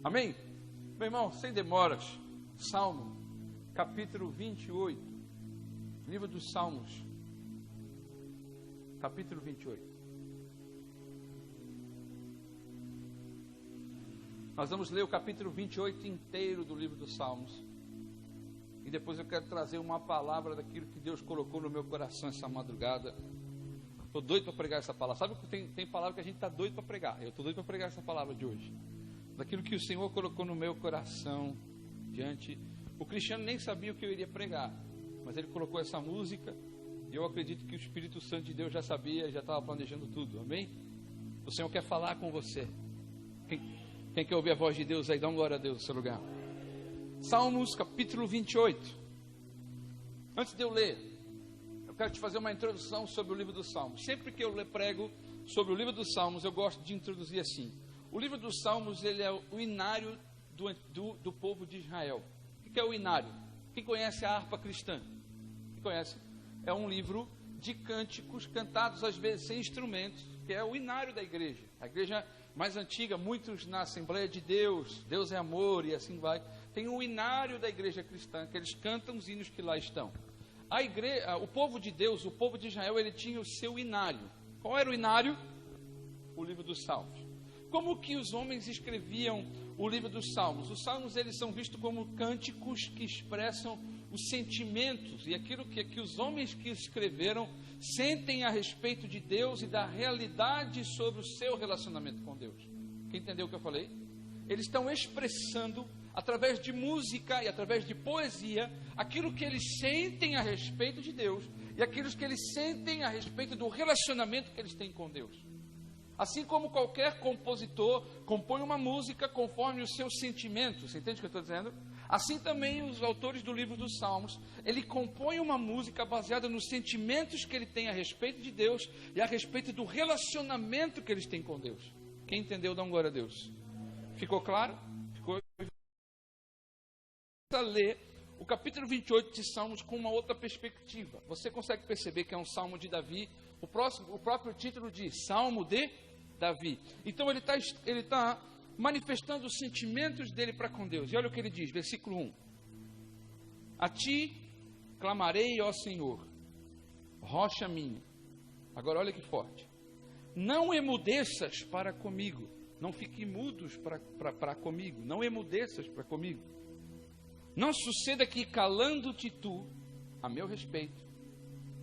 Amém? Meu irmão, sem demoras, Salmo, capítulo 28, livro dos Salmos, capítulo 28. Nós vamos ler o capítulo 28 inteiro do livro dos Salmos. E depois eu quero trazer uma palavra daquilo que Deus colocou no meu coração essa madrugada. Estou doido para pregar essa palavra. Sabe que tem palavra que a gente está doido para pregar? Eu estou doido para pregar essa palavra de hoje. Daquilo que o Senhor colocou no meu coração diante. O Cristiano nem sabia o que eu iria pregar, mas ele colocou essa música. E eu acredito que o Espírito Santo de Deus já sabia, já estava planejando tudo. Amém? O Senhor quer falar com você. Quem quer ouvir a voz de Deus aí, dá uma glória a Deus no seu lugar. Salmos capítulo 28. Antes de eu ler, eu quero te fazer uma introdução sobre o livro dos Salmos. Sempre que eu prego sobre o livro dos Salmos, eu gosto de introduzir assim. O livro dos Salmos, ele é o inário do povo de Israel. O que é o inário? Quem conhece a harpa cristã? Quem conhece? É um livro de cânticos cantados às vezes sem instrumentos, que é o inário da igreja. A igreja mais antiga, muitos na Assembleia de Deus, Deus é amor e assim vai. Tem o inário da igreja cristã, que eles cantam os hinos que lá estão. A igreja, o povo de Deus, o povo de Israel, ele tinha o seu inário. Qual era o inário? O livro dos Salmos. Como que os homens escreviam o livro dos Salmos? Os Salmos, eles são vistos como cânticos que expressam os sentimentos e aquilo que os homens que escreveram sentem a respeito de Deus e da realidade sobre o seu relacionamento com Deus. Quem entendeu o que eu falei? Eles estão expressando, através de música e através de poesia, aquilo que eles sentem a respeito de Deus e aquilo que eles sentem a respeito do relacionamento que eles têm com Deus. Assim como qualquer compositor compõe uma música conforme os seus sentimentos, você entende o que eu estou dizendo? Assim também os autores do livro dos Salmos, ele compõe uma música baseada nos sentimentos que ele tem a respeito de Deus e a respeito do relacionamento que eles têm com Deus. Quem entendeu, dá um glória a Deus. Ficou claro? Ficou? Vamos ler o capítulo 28 de Salmos com uma outra perspectiva. Você consegue perceber que é um salmo de Davi? O próprio título diz Salmo de Davi. Então ele está manifestando os sentimentos dele para com Deus. E olha o que ele diz, versículo 1. A ti clamarei, ó Senhor, rocha minha. Agora olha que forte. Não emudeças para comigo. Não fique mudos para comigo. Não emudeças para comigo. Não suceda que calando-te tu, a meu respeito,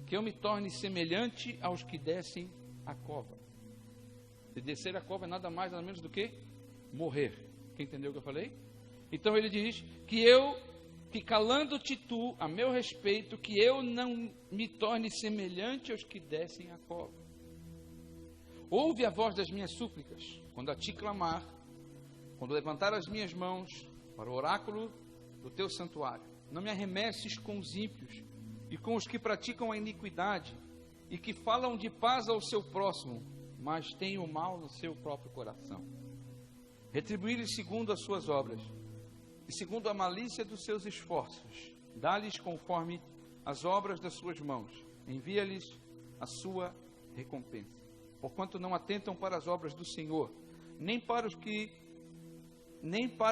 que eu me torne semelhante aos que descem a cova. Se descer a cova é nada mais, nada menos do que morrer. Quem entendeu o que eu falei? Então ele diz que calando-te tu, a meu respeito, que eu não me torne semelhante aos que descem a cova. Ouve a voz das minhas súplicas, quando a ti clamar, quando levantar as minhas mãos para o oráculo do teu santuário. Não me arremesses com os ímpios e com os que praticam a iniquidade e que falam de paz ao seu próximo, mas têm o mal no seu próprio coração. Retribuí-lhes segundo as suas obras e segundo a malícia dos seus esforços. Dá-lhes conforme as obras das suas mãos. Envia-lhes a sua recompensa. Porquanto não atentam para as obras do Senhor, nem para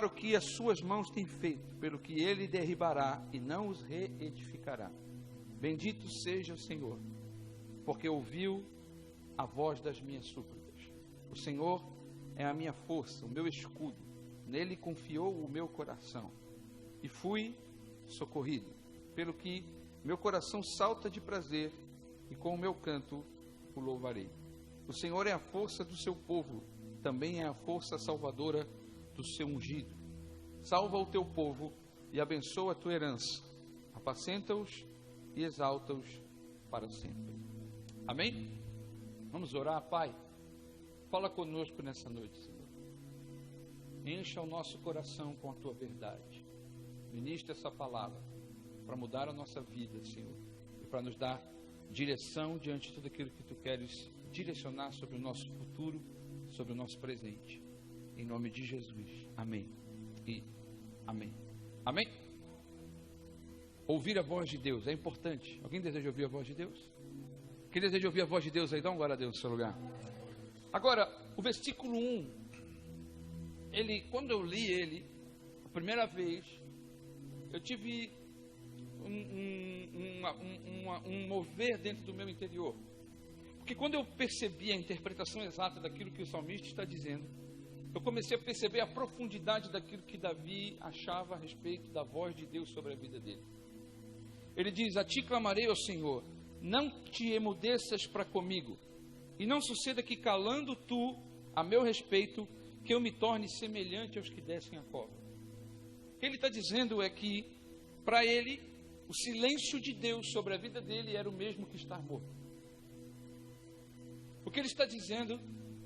o que as suas mãos têm feito, pelo que ele derribará e não os reedificará. Bendito seja o Senhor, porque ouviu a voz das minhas súplicas. O Senhor é a minha força, o meu escudo. Nele confiou o meu coração e fui socorrido. Pelo que meu coração salta de prazer e com o meu canto o louvarei. O Senhor é a força do seu povo, também é a força salvadora do seu ungido. Salva o teu povo e abençoa a tua herança. Apacenta-os e exalta-os para sempre. Amém? Vamos orar, Pai. Fala conosco nessa noite, Senhor. Encha o nosso coração com a tua verdade. Ministra essa palavra para mudar a nossa vida, Senhor, e para nos dar direção diante de tudo aquilo que tu queres direcionar sobre o nosso futuro, sobre o nosso presente. Em nome de Jesus. Amém. E amém. Amém? Ouvir a voz de Deus é importante. Alguém deseja ouvir a voz de Deus? Quem deseja ouvir a voz de Deus aí, dá uma glória a Deus no seu lugar. Agora, o versículo 1 quando eu li ele, a primeira vez, eu tive um mover dentro do meu interior. Porque quando eu percebi a interpretação exata daquilo que o salmista está dizendo, eu comecei a perceber a profundidade daquilo que Davi achava a respeito da voz de Deus sobre a vida dele. Ele diz: a ti clamarei ao Senhor, não te emudeças para comigo, e não suceda que calando tu a meu respeito, que eu me torne semelhante aos que descem a cova. O que ele está dizendo é que, para ele, o silêncio de Deus sobre a vida dele era o mesmo que estar morto. O que ele está dizendo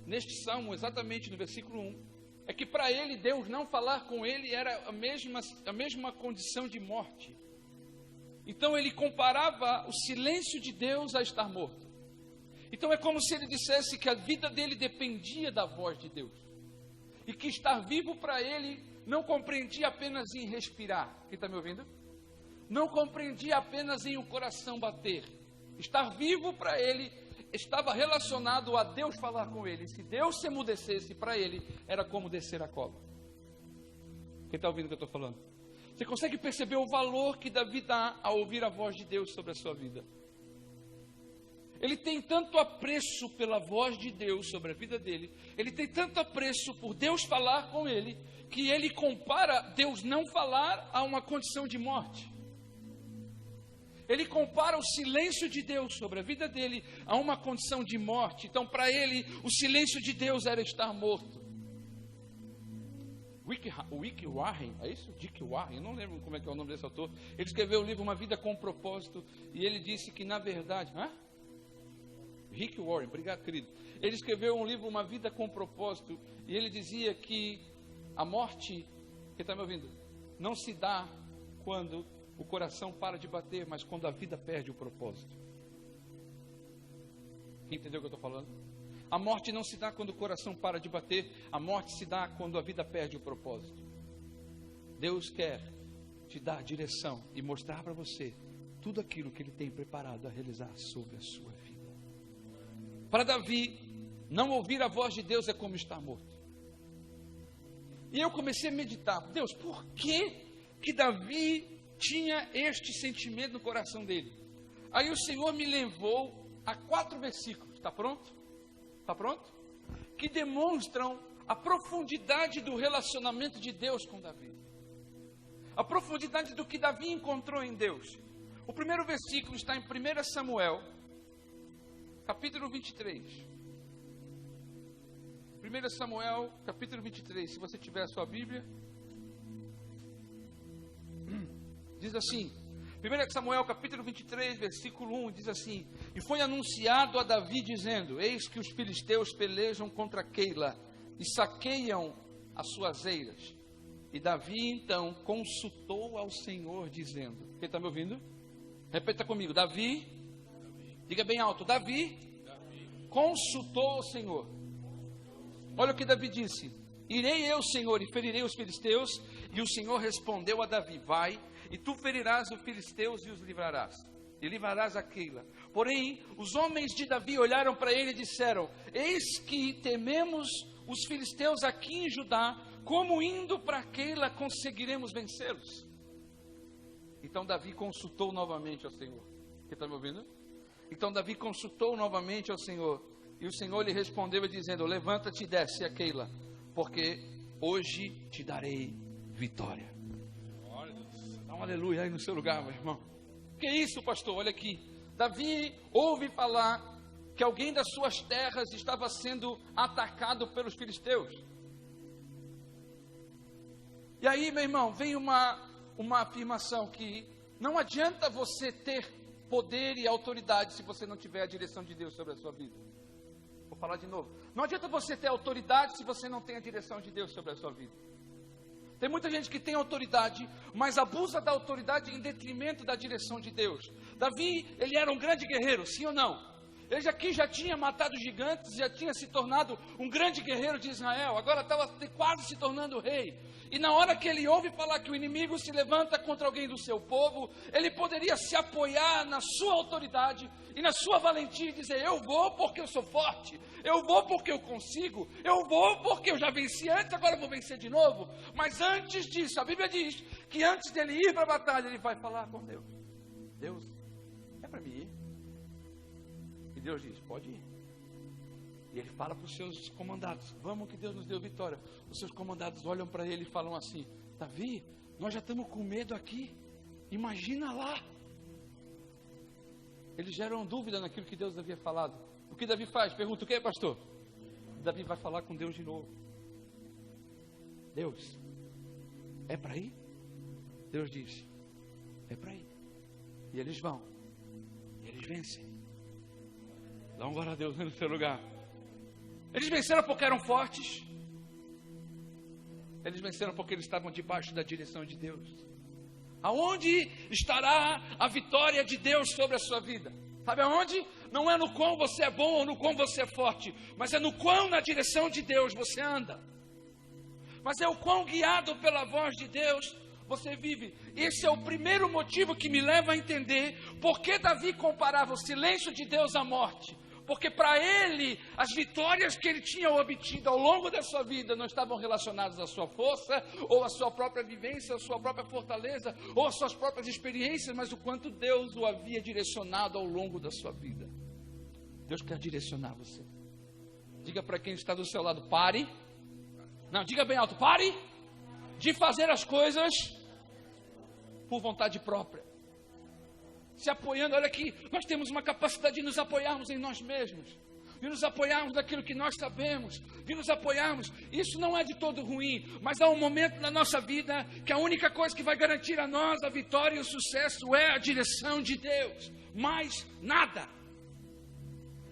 neste salmo, exatamente no versículo 1, é que para ele, Deus não falar com ele era a mesma condição de morte. Então ele comparava o silêncio de Deus a estar morto. Então é como se ele dissesse que a vida dele dependia da voz de Deus. E que estar vivo para ele não compreendia apenas em respirar. Quem está me ouvindo? Não compreendia apenas em o coração bater. Estar vivo para ele estava relacionado a Deus falar com ele. Se Deus se emudecesse para ele, era como descer a cova. Quem está ouvindo o que eu estou falando? Você consegue perceber o valor que Davi dá ao ouvir a voz de Deus sobre a sua vida? Ele tem tanto apreço pela voz de Deus sobre a vida dele, ele tem tanto apreço por Deus falar com ele, que ele compara Deus não falar a uma condição de morte. Ele compara o silêncio de Deus sobre a vida dele a uma condição de morte. Então, para ele, o silêncio de Deus era estar morto. Rick Warren, é isso? Dick Warren, eu não lembro como é que é o nome desse autor. Ele escreveu o livro Uma Vida com Propósito, e ele disse que, na verdade... Rick Warren, obrigado, querido. Ele escreveu um livro, Uma Vida com Propósito, e ele dizia que a morte, quem está me ouvindo, não se dá quando o coração para de bater, mas quando a vida perde o propósito. Quem entendeu o que eu estou falando? A morte não se dá quando o coração para de bater, a morte se dá quando a vida perde o propósito. Deus quer te dar direção e mostrar para você tudo aquilo que Ele tem preparado a realizar sobre a sua vida. Para Davi, não ouvir a voz de Deus é como estar morto. E eu comecei a meditar: Deus, por que Davi tinha este sentimento no coração dele? Aí o Senhor me levou a 4 versículos. Está pronto? Está pronto? Que demonstram a profundidade do relacionamento de Deus com Davi. A profundidade do que Davi encontrou em Deus. O primeiro versículo está em 1 Samuel, capítulo 23. 1 Samuel, capítulo 23. Se você tiver a sua Bíblia, diz assim, 1 Samuel, capítulo 23, versículo 1, diz assim: e foi anunciado a Davi, dizendo: eis que os filisteus pelejam contra Keila e saqueiam as suas eiras. E Davi então consultou ao Senhor, dizendo... Quem está me ouvindo? Repita comigo: Davi, diga bem alto, Davi consultou ao Senhor. Olha o que Davi disse: irei eu, Senhor, e ferirei os filisteus. E o Senhor respondeu a Davi: vai, e tu ferirás os filisteus e os livrarás, e livrarás a Keila. Porém, os homens de Davi olharam para ele e disseram: eis que tememos os filisteus aqui em Judá, como indo para Keila conseguiremos vencê-los? Então Davi consultou novamente ao Senhor. Quem está me ouvindo? Então Davi consultou novamente ao Senhor, e o Senhor lhe respondeu dizendo: levanta-te e desce a Keila, porque hoje te darei vitória. Dá um aleluia aí no seu lugar, meu irmão. Que isso, pastor? Olha aqui. Davi ouve falar que alguém das suas terras estava sendo atacado pelos filisteus. E aí, meu irmão, vem uma afirmação que não adianta você ter poder e autoridade se você não tiver a direção de Deus sobre a sua vida. Vou falar de novo. Não adianta você ter autoridade se você não tem a direção de Deus sobre a sua vida. Tem muita gente que tem autoridade, mas abusa da autoridade em detrimento da direção de Deus. Davi, ele era um grande guerreiro, sim ou não? Ele já tinha matado gigantes, já tinha se tornado um grande guerreiro de Israel, agora estava quase se tornando rei. E na hora que ele ouve falar que o inimigo se levanta contra alguém do seu povo, ele poderia se apoiar na sua autoridade e na sua valentia e dizer: eu vou porque eu sou forte, eu vou porque eu consigo, eu vou porque eu já venci antes, agora eu vou vencer de novo. Mas antes disso, a Bíblia diz que antes dele ir para a batalha, ele vai falar com Deus: Deus, é para mim ir? E Deus diz: pode ir. E ele fala para os seus comandados: vamos, que Deus nos deu vitória. Os seus comandados olham para ele e falam assim: Davi, nós já estamos com medo aqui, imagina lá. Eles geram dúvida naquilo que Deus havia falado. O que Davi faz? Pergunta: o que, pastor? Davi vai falar com Deus de novo: Deus, é para ir? Deus diz: é para ir. E eles vão, e eles vencem. Dá um glória a Deus no seu lugar. Eles venceram porque eram fortes. Eles venceram porque eles estavam debaixo da direção de Deus. Aonde estará a vitória de Deus sobre a sua vida? Sabe aonde? Não é no quão você é bom ou no quão você é forte, mas é no quão na direção de Deus você anda. Mas é o quão guiado pela voz de Deus você vive. Esse é o primeiro motivo que me leva a entender por que Davi comparava o silêncio de Deus à morte. Porque para ele, as vitórias que ele tinha obtido ao longo da sua vida não estavam relacionadas à sua força, ou à sua própria vivência, à sua própria fortaleza, ou às suas próprias experiências, mas o quanto Deus o havia direcionado ao longo da sua vida. Deus quer direcionar você. Diga para quem está do seu lado: pare. Não, diga bem alto: pare de fazer as coisas por vontade própria. Se apoiando, olha aqui, nós temos uma capacidade de nos apoiarmos em nós mesmos, de nos apoiarmos naquilo que nós sabemos, de nos apoiarmos. Isso não é de todo ruim, mas há um momento na nossa vida que a única coisa que vai garantir a nós a vitória e o sucesso é a direção de Deus, mais nada.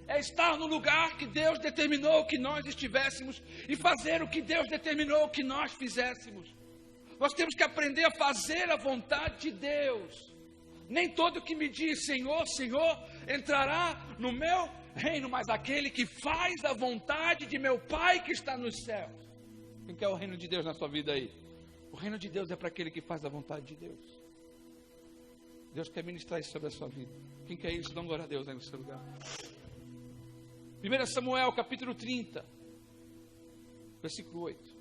É estar no lugar que Deus determinou que nós estivéssemos e fazer o que Deus determinou que nós fizéssemos. Nós temos que aprender a fazer a vontade de Deus. Nem todo que me diz Senhor, Senhor, entrará no meu reino, mas aquele que faz a vontade de meu Pai que está nos céus. Quem quer o reino de Deus na sua vida aí? O reino de Deus é para aquele que faz a vontade de Deus. Deus quer ministrar isso sobre a sua vida. Quem quer isso, dá um glória a Deus aí no seu lugar. 1 Samuel capítulo 30, versículo 8.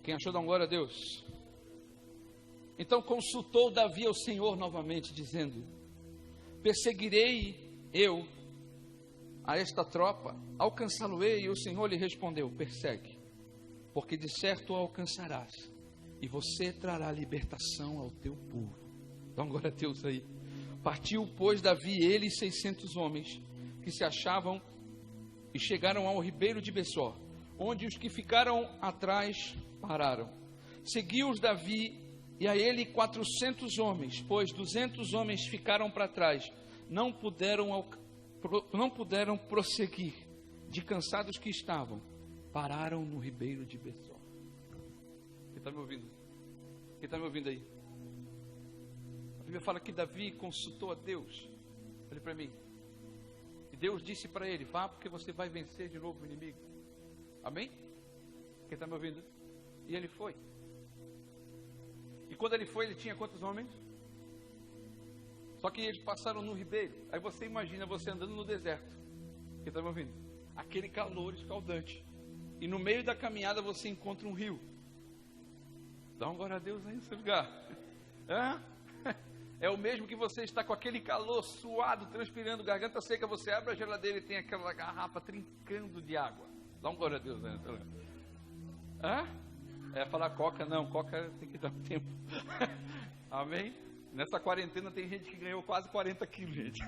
Quem achou, dá um glória a Deus. Então consultou Davi ao Senhor novamente, dizendo: perseguirei eu a esta tropa, alcançá-lo-ei? E o Senhor lhe respondeu: persegue, porque de certo o alcançarás, e você trará libertação ao teu povo. Dá um glória a Deus aí. Partiu, pois, Davi, ele e 600 homens que se achavam, e chegaram ao ribeiro de Besor, onde os que ficaram atrás pararam. Seguiu-os Davi e a ele 400 homens, pois 200 homens ficaram para trás, não puderam prosseguir, de cansados que estavam, pararam no ribeiro de Besor. Quem está me ouvindo? Quem está me ouvindo aí? A Bíblia fala que Davi consultou a Deus. Olha para mim. E Deus disse para ele: vá, porque você vai vencer de novo o inimigo. Amém? Quem está me ouvindo? E ele foi. E quando ele foi, ele tinha quantos homens? Só que eles passaram no ribeiro. Aí você imagina você andando no deserto. Quem está me ouvindo? Aquele calor escaldante. E no meio da caminhada você encontra um rio. Dá um glória a Deus aí nesse lugar. É o mesmo que você está com aquele calor, suado, transpirando, garganta seca. Você abre a geladeira e tem aquela garrafa trincando de água. Dá um glória a Deus aí nesse lugar. É falar coca? Não, coca tem que dar um tempo. Amém? Nessa quarentena tem gente que ganhou quase 40 quilos, gente.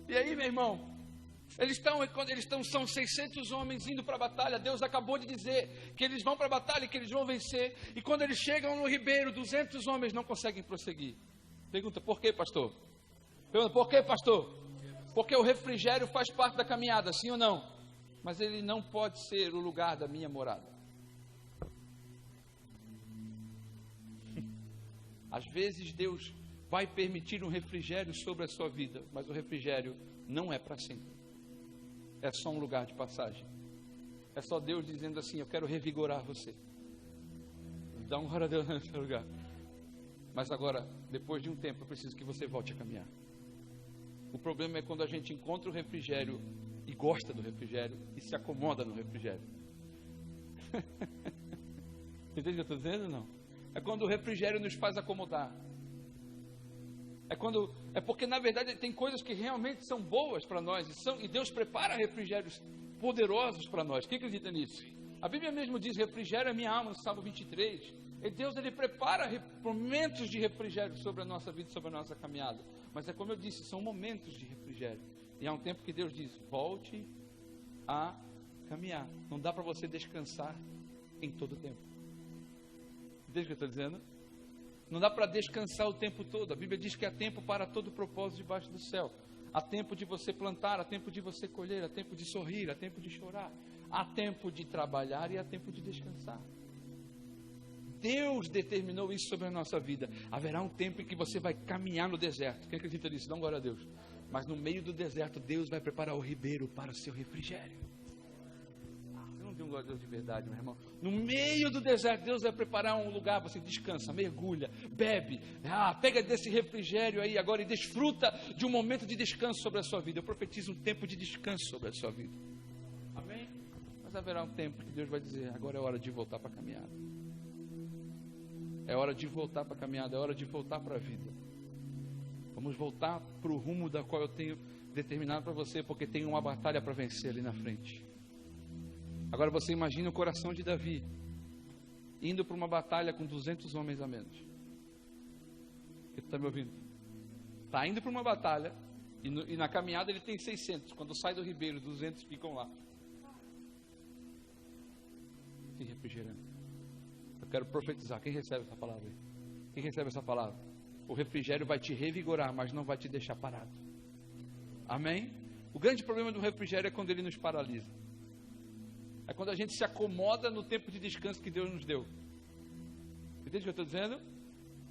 E aí, meu irmão, quando eles estão, são 600 homens indo para a batalha. Deus acabou de dizer que eles vão para a batalha e que eles vão vencer. E quando eles chegam no ribeiro, 200 homens não conseguem prosseguir. Pergunta: por quê, pastor? Pergunta: por quê, pastor? Porque o refrigério faz parte da caminhada, sim ou não? Mas ele não pode ser o lugar da minha morada. Às vezes Deus vai permitir um refrigério sobre a sua vida, mas o refrigério não é para sempre. É só um lugar de passagem. É só Deus dizendo assim: eu quero revigorar você. Dá um glória a Deus nesse lugar. Mas agora, depois de um tempo, eu preciso que você volte a caminhar. O problema é quando a gente encontra o refrigério e gosta do refrigério e se acomoda no refrigério. Entende o que eu estou dizendo ou não? É quando o refrigério nos faz acomodar. É porque na verdade tem coisas que realmente são boas para nós e Deus prepara refrigérios poderosos para nós. Quem acredita nisso? A Bíblia mesmo diz: refrigera a minha alma, no Salmo 23. E Deus, Ele prepara momentos de refrigério sobre a nossa vida, sobre a nossa caminhada. Mas é como eu disse, são momentos de refrigério. E há um tempo que Deus diz: volte a caminhar. Não dá para você descansar em todo o tempo. Entende o que eu estou dizendo? Não dá para descansar o tempo todo. A Bíblia diz que há tempo para todo propósito debaixo do céu. Há tempo de você plantar, há tempo de você colher, há tempo de sorrir, há tempo de chorar. Há tempo de trabalhar e há tempo de descansar. Deus determinou isso sobre a nossa vida. Haverá um tempo em que você vai caminhar no deserto. Quem acredita nisso? Dá uma glória a Deus. Mas no meio do deserto, Deus vai preparar o ribeiro para o seu refrigério. Você não tem um glória a Deus de verdade, meu irmão. No meio do deserto, Deus vai preparar um lugar, você descansa, mergulha, bebe. Pega desse refrigério aí agora e desfruta de um momento de descanso sobre a sua vida. Eu profetizo um tempo de descanso sobre a sua vida. Amém? Mas haverá um tempo que Deus vai dizer: agora é hora de voltar para a caminhada. É hora de voltar para a caminhada, é hora de voltar para a vida. Vamos voltar para o rumo da qual eu tenho determinado para você, porque tem uma batalha para vencer ali na frente. Agora você imagina o coração de Davi indo para uma batalha com 200 homens a menos. Você está me ouvindo? Está indo para uma batalha e na caminhada ele tem 600. Quando sai do ribeiro, 200 ficam lá se refrigerando. Eu quero profetizar. Quem recebe essa palavra aí? Quem recebe essa palavra? O refrigério vai te revigorar, mas não vai te deixar parado. Amém? O grande problema do refrigério é quando ele nos paralisa. É quando a gente se acomoda no tempo de descanso que Deus nos deu. Entende o que eu estou dizendo?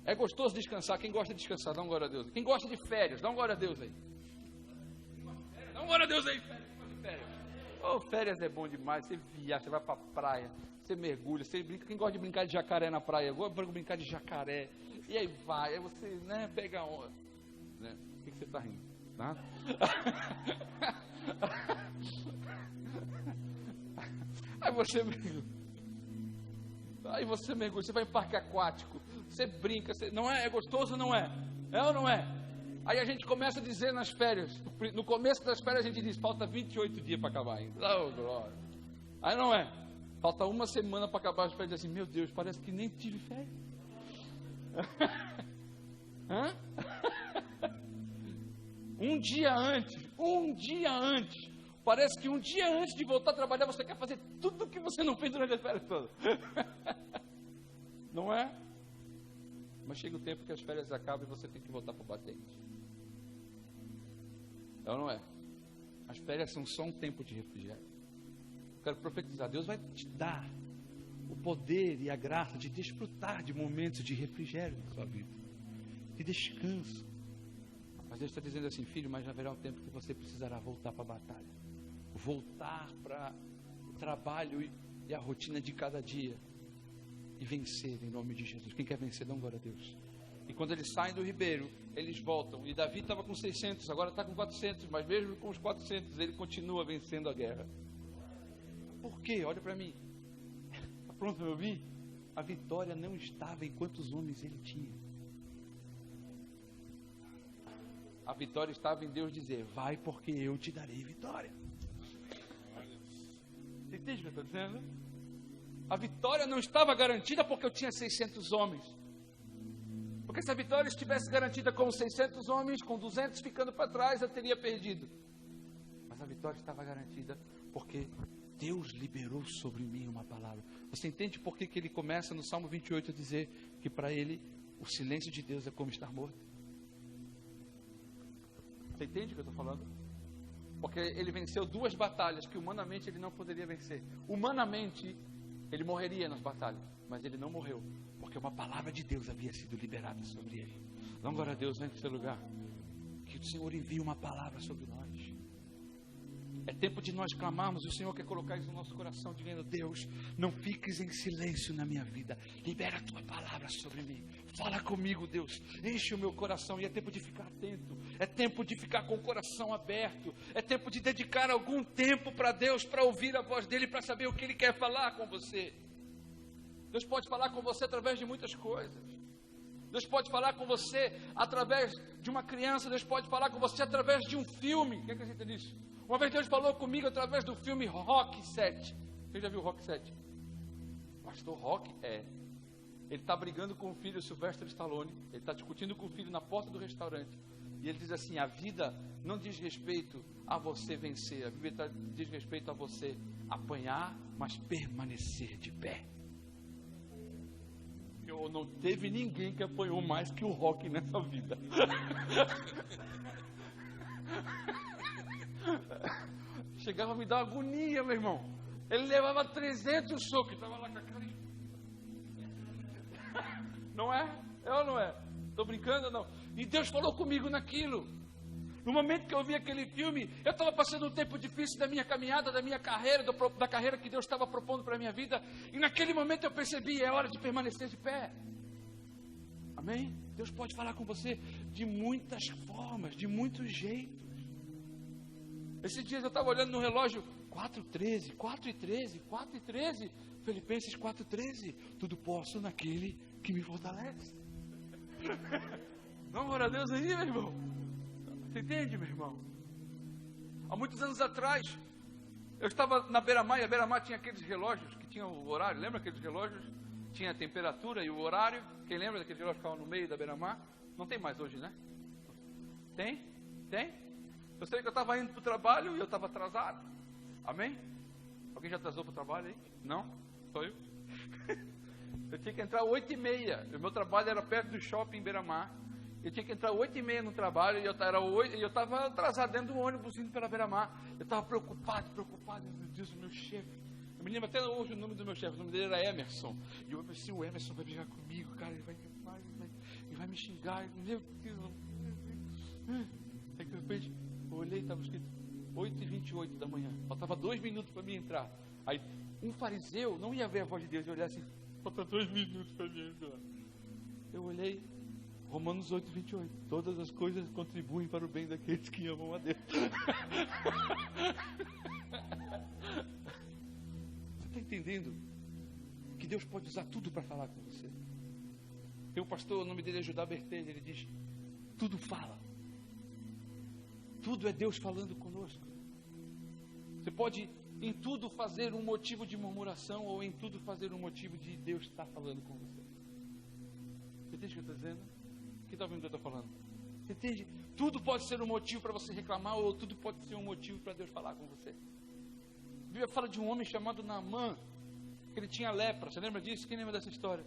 É gostoso descansar. Quem gosta de descansar, dá um glória a Deus. Quem gosta de férias, dá um glória a Deus aí. Dá um glória a Deus aí, férias. Oh, férias é bom demais. Você viaja, você vai para a praia, você mergulha, você brinca. Quem gosta de brincar de jacaré na praia? Eu gosto de brincar de jacaré. E aí vai, aí você, pega a onda. O que você está rindo? Nada? Aí você mergulha, você vai em parque aquático, você brinca, não é? É gostoso ou não é? É ou não é? Aí a gente começa a dizer nas férias, no começo das férias a gente diz: falta 28 dias para acabar ainda. Oh, glória. Aí não é? Falta uma semana para acabar as férias, assim: meu Deus, parece que nem tive férias. Um dia antes, parece que um dia antes de voltar a trabalhar, você quer fazer tudo o que você não fez durante as férias todas. Não é? Mas chega o tempo que as férias acabam e você tem que voltar para o batente. É ou não é? As férias são só um tempo de refrigério. Eu quero profetizar: Deus vai te dar o poder e a graça de desfrutar de momentos de refrigério na sua vida, de descanso. Mas Deus está dizendo assim: filho, mas haverá um tempo que você precisará voltar para a batalha, voltar para o trabalho e a rotina de cada dia e vencer em nome de Jesus. Quem quer vencer, dá um glória a Deus. E quando eles saem do ribeiro, eles voltam. E Davi estava com 600, agora está com 400, mas mesmo com os 400 ele continua vencendo a guerra. Por quê? Olha para mim. Está pronto para me ouvir? A vitória não estava em quantos homens ele tinha. A vitória estava em Deus dizer: vai, porque eu te darei vitória. Você entende o que eu estou dizendo? A vitória não estava garantida porque eu tinha 600 homens. Porque se a vitória estivesse garantida com 600 homens, com 200 ficando para trás, eu teria perdido. Mas a vitória estava garantida porque Deus liberou sobre mim uma palavra. Você entende por que ele começa no Salmo 28 a dizer que para ele o silêncio de Deus é como estar morto? Você entende o que eu estou falando? Porque ele venceu 2 batalhas que humanamente ele não poderia vencer. Humanamente ele morreria nas batalhas, mas ele não morreu, porque uma palavra de Deus havia sido liberada sobre ele. Dá glória a Deus nesse lugar. Que o Senhor envie uma palavra sobre nós. É tempo de nós clamarmos, e o Senhor quer colocar isso no nosso coração, dizendo: Deus, não fiques em silêncio na minha vida, libera a tua palavra sobre mim, fala comigo, Deus, enche o meu coração. E é tempo de ficar atento, é tempo de ficar com o coração aberto, é tempo de dedicar algum tempo para Deus, para ouvir a voz dEle, para saber o que Ele quer falar com você. Deus pode falar com você através de muitas coisas. Deus pode falar com você através de uma criança, Deus pode falar com você através de um filme. Quem acredita nisso? Uma vez Deus falou comigo através do filme Rock 7. Quem já viu Rock 7? Pastor Rock? Ele está brigando com o filho Sylvester Stallone. Ele está discutindo com o filho na porta do restaurante. E ele diz assim: a vida não diz respeito a você vencer. A vida diz respeito a você apanhar, mas permanecer de pé. Não teve ninguém que apanhou mais que o Rock nessa vida. Chegava a me dar agonia, meu irmão. Ele levava 300 socos. Estava lá com a cara. Não é? É ou não é? Estou brincando ou não? E Deus falou comigo naquilo. No momento que eu vi aquele filme, eu estava passando um tempo difícil da minha caminhada, da minha carreira, da carreira que Deus estava propondo para a minha vida. E naquele momento eu percebi: é hora de permanecer de pé. Amém? Deus pode falar com você de muitas formas, de muitos jeitos. Esses dias eu estava olhando no relógio, 4h13, 4h13, 4h13, Filipenses 4h13, tudo posso naquele que me fortalece. Não, glória a Deus aí, meu irmão. Você entende, meu irmão? Há muitos anos atrás, eu estava na beira-mar, e a beira-mar tinha aqueles relógios que tinham o horário. Lembra aqueles relógios? Tinha a temperatura e o horário. Quem lembra daquele relógio que ficava no meio da beira-mar? Não tem mais hoje, né? Tem? Tem? Eu sei que eu estava indo para o trabalho e eu estava atrasado. Amém? Alguém já atrasou para o trabalho aí? Não? Só eu? Eu tinha que entrar 8h30. O meu trabalho era perto do shopping Beira-Mar. Eu tinha que entrar 8h30 no trabalho e eu estava atrasado dentro do ônibus indo pela Beira-Mar. Eu estava preocupado. Meu Deus, o meu chefe. Eu me lembro até hoje o nome do meu chefe. O nome dele era Emerson. E eu pensei: o Emerson vai brigar comigo, cara. Ele vai me xingar. Meu Deus. Aí de repente eu olhei e estava escrito 8h28 da manhã. Faltava 2 minutos para mim entrar. Aí um fariseu não ia ver a voz de Deus e olhar assim: falta 2 minutos para mim entrar. Eu olhei, Romanos 8:28. Todas as coisas contribuem para o bem daqueles que amam a Deus. Você está entendendo que Deus pode usar tudo para falar com você? Tem um pastor, o nome dele é Judá Bertelho. Ele diz: tudo fala. Tudo é Deus falando conosco. Você pode em tudo fazer um motivo de murmuração, ou em tudo fazer um motivo de Deus estar falando com você. Você entende o que eu estou dizendo? Quem está ouvindo o que eu estou falando? Você entende? Tudo pode ser um motivo para você reclamar, ou tudo pode ser um motivo para Deus falar com você. A Bíblia fala de um homem chamado Naamã, que ele tinha lepra. Você lembra disso? Quem lembra dessa história?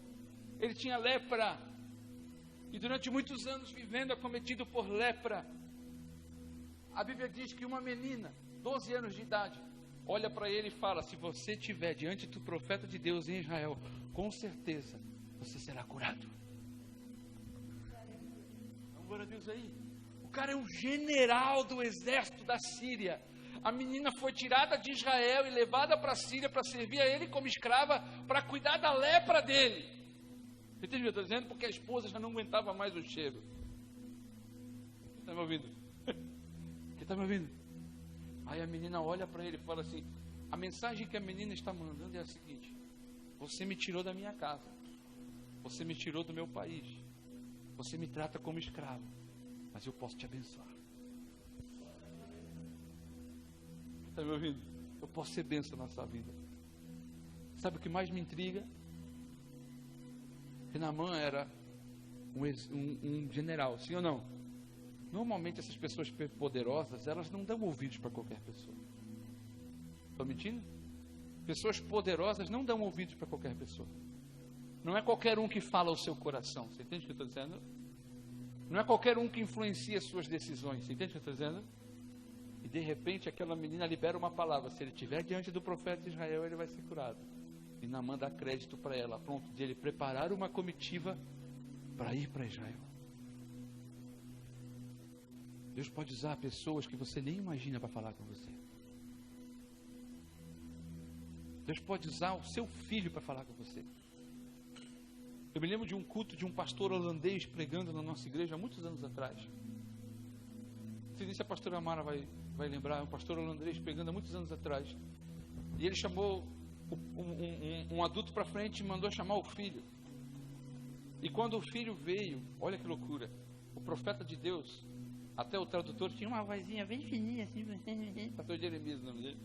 Ele tinha lepra, e durante muitos anos vivendo acometido por lepra. A Bíblia diz que uma menina, 12 anos de idade, olha para ele e fala: se você estiver diante do profeta de Deus em Israel, com certeza você será curado. Glória a Deus aí. O cara é um general do exército da Síria. A menina foi tirada de Israel e levada para a Síria para servir a ele como escrava, para cuidar da lepra dele. Você entende o que eu estou dizendo? Porque a esposa já não aguentava mais o cheiro. Está me ouvindo? Quem está me ouvindo? Aí a menina olha para ele e fala assim: a mensagem que a menina está mandando é a seguinte: você me tirou da minha casa, você me tirou do meu país, você me trata como escravo, mas eu posso te abençoar. Está me ouvindo? Eu posso ser bênção na sua vida. Sabe o que mais me intriga? Que Naamã era um general, sim ou não? Normalmente essas pessoas poderosas, elas não dão ouvidos para qualquer pessoa. Estou mentindo? Pessoas poderosas não dão ouvidos para qualquer pessoa. Não é qualquer um que fala ao seu coração. Você entende o que eu estou dizendo? Não é qualquer um que influencia as suas decisões. Você entende o que eu estou dizendo? E de repente aquela menina libera uma palavra: se ele estiver diante do profeta de Israel, ele vai ser curado. E Naamã dá crédito para ela, pronto, de ele preparar uma comitiva para ir para Israel. Deus pode usar pessoas que você nem imagina para falar com você. Deus pode usar o seu filho para falar com você. Eu me lembro de um culto de um pastor holandês pregando na nossa igreja há muitos anos atrás. Não sei se a pastora Amara vai lembrar, um pastor holandês pregando há muitos anos atrás. E ele chamou um adulto para frente e mandou chamar o filho. E quando o filho veio, olha que loucura, o profeta de Deus, até o tradutor tinha uma vozinha bem fininha assim, pastor Jeremias o nome dele.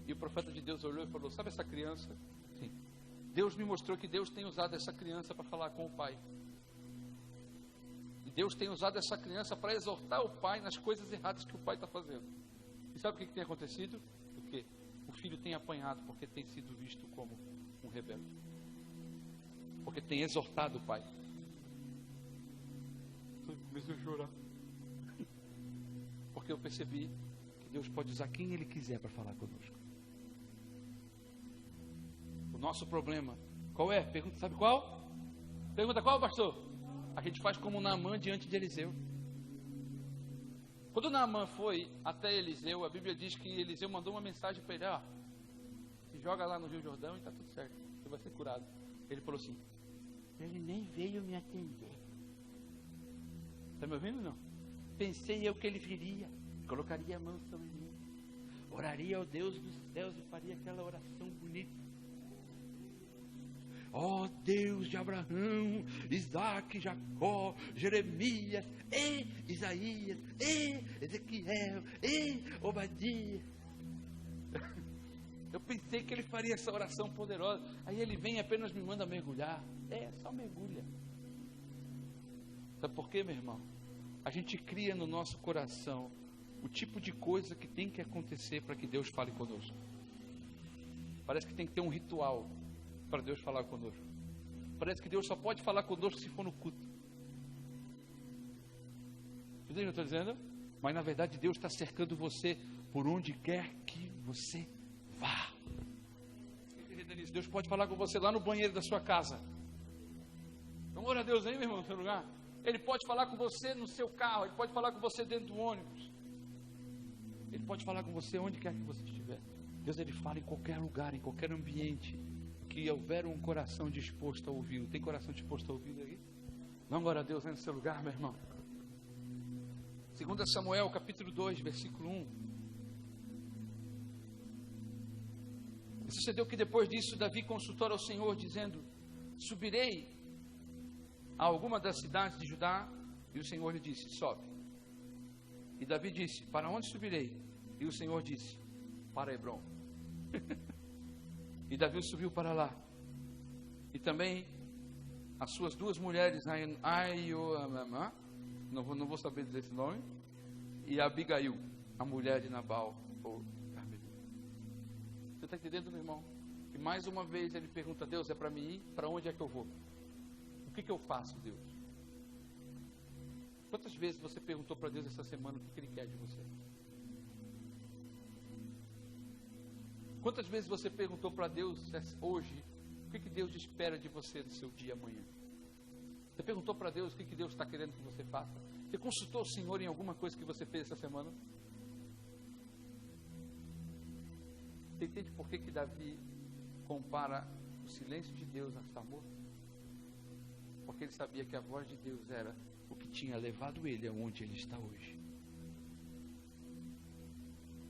E o profeta de Deus olhou e falou: sabe essa criança? Sim. Deus me mostrou que Deus tem usado essa criança para falar com o pai. E Deus tem usado essa criança para exortar o pai nas coisas erradas que o pai está fazendo. E sabe o que tem acontecido? O quê? O filho tem apanhado porque tem sido visto como um rebelde. Porque tem exortado o pai. Comecei a chorar. Porque eu percebi que Deus pode usar quem Ele quiser para falar conosco. O nosso problema, qual é? Pergunta, sabe qual? Pergunta qual, pastor? A gente faz como Naamã diante de Eliseu. Quando Naamã foi até Eliseu, a Bíblia diz que Eliseu mandou uma mensagem para ele: ó, se joga lá no Rio Jordão e está tudo certo, você vai ser curado. Ele falou assim: ele nem veio me atender. Está me ouvindo ou não? Pensei eu que ele viria, colocaria a mão sobre mim, oraria ao Deus dos céus e faria aquela oração bonita. Ó Deus de Abraão, Isaac, Jacó, Jeremias, Isaías, Ezequiel, Obadias. Eu pensei que ele faria essa oração poderosa. Aí ele vem e apenas me manda mergulhar. Só mergulha. Sabe por quê, meu irmão? A gente cria no nosso coração o tipo de coisa que tem que acontecer para que Deus fale conosco. Parece que tem que ter um ritual para Deus falar conosco. Parece que Deus só pode falar conosco se for no culto. Entendeu o que eu estou dizendo? Mas na verdade Deus está cercando você por onde quer que você vá. Deus pode falar com você lá no banheiro da sua casa. Então, glória a Deus aí, meu irmão, no seu lugar. Ele pode falar com você no seu carro. Ele pode falar com você dentro do ônibus. Ele pode falar com você onde quer que você estiver. Deus, Ele fala em qualquer lugar, em qualquer ambiente que houver um coração disposto a ouvi-lo. Tem coração disposto a ouvi-lo aí? Não, glória a Deus aí no seu lugar, meu irmão. 2 Samuel, capítulo 2, versículo 1. E sucedeu que depois disso Davi consultou ao Senhor, dizendo: subirei a alguma das cidades de Judá? E o Senhor lhe disse: sobe. E Davi disse: para onde subirei? E o Senhor disse: para Hebrom. E Davi subiu para lá. E também as suas duas mulheres, Aioamá, não vou saber dizer esse nome, e Abigail, a mulher de Nabal, ou Carmelita. Você está entendendo, meu irmão? E mais uma vez ele pergunta: Deus, é para mim ir? Para onde é que eu vou? O que eu faço, Deus? Quantas vezes você perguntou para Deus essa semana o que Ele quer de você? Quantas vezes você perguntou para Deus hoje o que Deus espera de você no seu dia amanhã? Você perguntou para Deus o que Deus está querendo que você faça? Você consultou o Senhor em alguma coisa que você fez essa semana? Você entende por que Davi compara o silêncio de Deus a estar morto? Porque ele sabia que a voz de Deus era o que tinha levado ele aonde ele está hoje.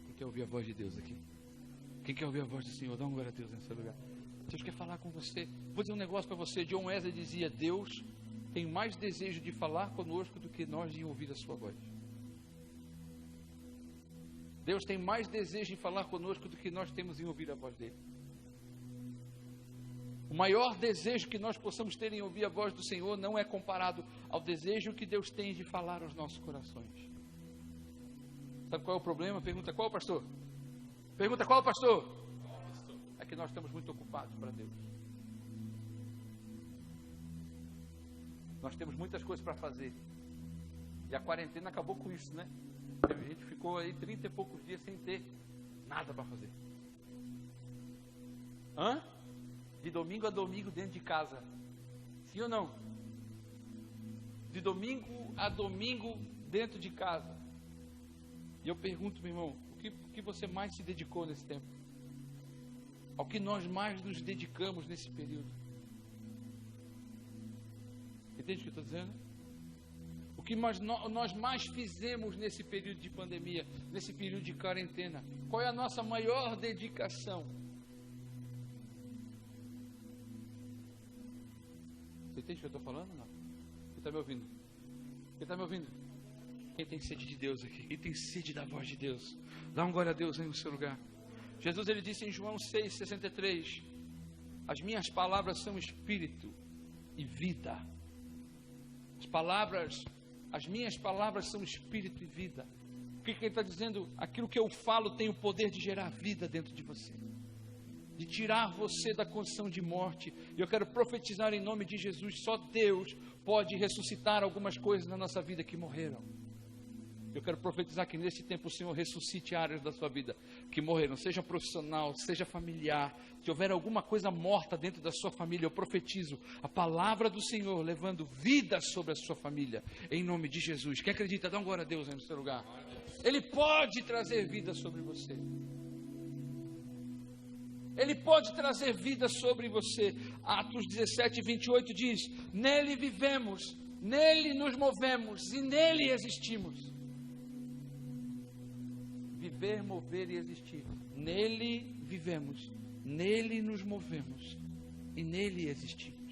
Quem quer ouvir a voz de Deus aqui? Quem quer ouvir a voz do Senhor? Dá uma glória a Deus nesse lugar. Deus quer falar com você. Vou dizer um negócio para você. John Wesley dizia: Deus tem mais desejo de falar conosco do que nós de ouvir a sua voz. Deus tem mais desejo em falar conosco do que nós temos em ouvir a voz dele. O maior desejo que nós possamos ter em ouvir a voz do Senhor não é comparado ao desejo que Deus tem de falar aos nossos corações. Sabe qual é o problema? Pergunta qual, pastor? Pergunta qual, pastor? É que nós estamos muito ocupados para Deus. Nós temos muitas coisas para fazer. E a quarentena acabou com isso, né? A gente ficou aí 30 e poucos dias sem ter nada para fazer. De domingo a domingo dentro de casa. Sim ou não? De domingo a domingo dentro de casa. E eu pergunto, meu irmão, o que você mais se dedicou nesse tempo? Ao que nós mais nos dedicamos nesse período? Entende o que eu estou dizendo? O que nós mais fizemos nesse período de pandemia, nesse período de quarentena? Qual é a nossa maior dedicação? Você entende o que eu estou falando? Não? Quem está me ouvindo? Quem está me ouvindo? Quem tem sede de Deus aqui? Quem tem sede da voz de Deus? Dá um glória a Deus aí no seu lugar. Jesus, ele disse em João 6,63: as minhas palavras são espírito e vida. As minhas palavras são espírito e vida. O que ele está dizendo? Aquilo que eu falo tem o poder de gerar vida dentro de você, de tirar você da condição de morte. E eu quero profetizar em nome de Jesus: só Deus pode ressuscitar algumas coisas na nossa vida que morreram. Eu quero profetizar que nesse tempo o Senhor ressuscite áreas da sua vida que morreram, seja profissional, seja familiar. Se houver alguma coisa morta dentro da sua família, eu profetizo a palavra do Senhor levando vida sobre a sua família, em nome de Jesus. Quem acredita, dá um glória a Deus aí no seu lugar. Ele pode trazer vida sobre você. Ele pode trazer vida sobre você. Atos 17:28 diz: nele vivemos, nele nos movemos e nele existimos. Viver, mover e existir. Nele vivemos, nele nos movemos e nele existimos.